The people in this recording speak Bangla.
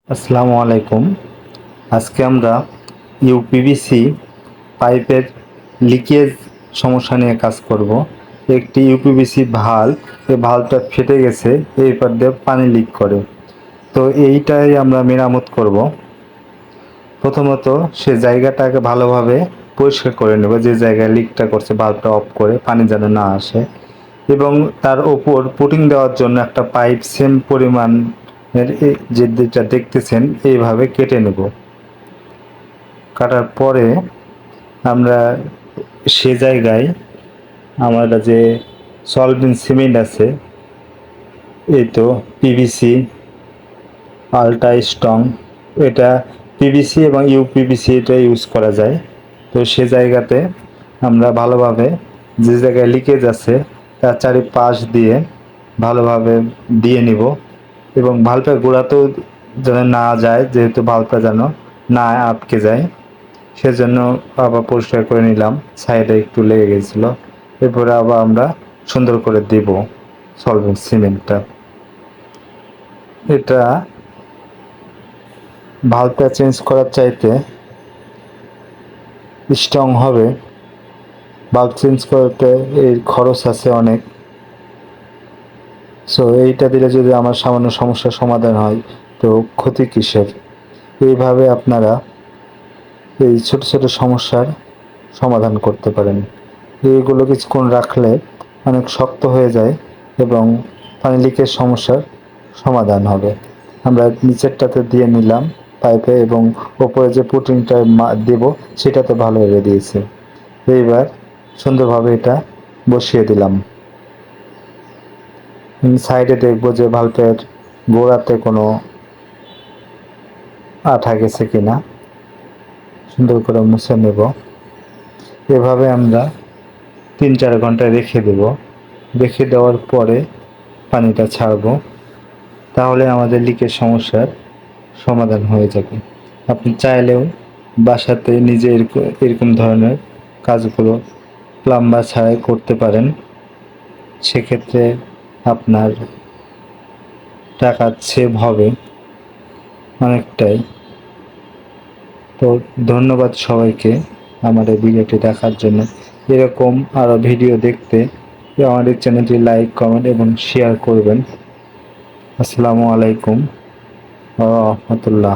আসসালামু আলাইকুম। আজকে আমরা ইউপিভিসি পাইপের লিকেজ সমস্যা নিয়ে কাজ করব। একটি ইউপিভিসি ভাল্ব, এই ভাল্বটা ফেটে গেছে, এই পার দিয়ে পানি লিক করে। তো এইটাই আমরা মেরামত করব। প্রথমত সে জায়গাটাকে ভালোভাবে পরিষ্কার করে নেব, যে জায়গায় লিকটা করছে ভাল্বটা অফ করে পানি যেন না আসে, এবং তার ওপর পুটিং দেওয়ার জন্য একটা পাইপ সেম পরিমাণ যেটা দেখতেছেন এইভাবে কেটে নেব। কাটার পরে আমরা সে জায়গায় আমরা যে সলভেন্ট সিমেন্ট আছে, এই তো পিভিসি আলট্রা স্ট্রং, এটা পিভিসি এবং ইউপিভিসি এটা ইউজ করা যায়। তো সে জায়গাতে আমরা ভালোভাবে যে জায়গায় লিকেজ আছে তার চারিপাশ দিয়ে ভালোভাবে দিয়ে নিব, এবং ভাল্বের গোড়াতেও যেন না যায়, যেহেতু ভাল্বটা যেন না আটকে যায়, সেজন্য আবার পরিষ্কার করে নিলাম। সাইডে একটু লেগে গেছিল, এরপরে আবার আমরা সুন্দর করে দিব সলভেন্ট সিমেন্টটা। এটা ভাল্বটা চেঞ্জ করার চাইতে স্ট্রং হবে। ভাল্ব চেঞ্জ করতে এর খরচ আছে অনেক। সো এইটা দিলে যদি আমার সামান্য সমস্যার সমাধান হয়, তো ক্ষতি কিসের? এইভাবে আপনারা এই ছোট ছোট সমস্যার সমাধান করতে পারেন। এইগুলো কিছুক্ষণ রাখলে অনেক শক্ত হয়ে যায় এবং পানি লিকের সমস্যার সমাধান হবে। আমরা নিচেরটাতে দিয়ে নিলাম পাইপে, এবং ওপরে যে পুটিংটা দেব সেটাতে ভালোভাবে দিয়েছি। এইবার সুন্দরভাবে এটা বসিয়ে দিলাম। সাইডে দেখবো যে ভাল্বের গোড়াতে কোনো আঠা গেছে কিনা, সুন্দর করে মুছে নেব। এভাবে আমরা 3-4 ঘন্টা রেখে দেব। রেখে দেওয়ার পরে পানিটা ছাড়বো, তাহলে আমাদের লিকের সমস্যার সমাধান হয়ে যাবে। আপনি চাইলেও বাসাতে নিজে এরকম ধরনের কাজগুলো প্লাম্বার ছাড়াই করতে পারেন। সেক্ষেত্রে আপনার টাকা সেভ হবে অনেকটাই। তো ধন্যবাদ সবাইকে আমার এই ভিডিওটি দেখার জন্য। এরকম আরও ভিডিও দেখতে আমাদের চ্যানেলটি লাইক, কমেন্ট এবং শেয়ার করবেন। আসসালামু আলাইকুম ওয়া রাহমাতুল্লাহ।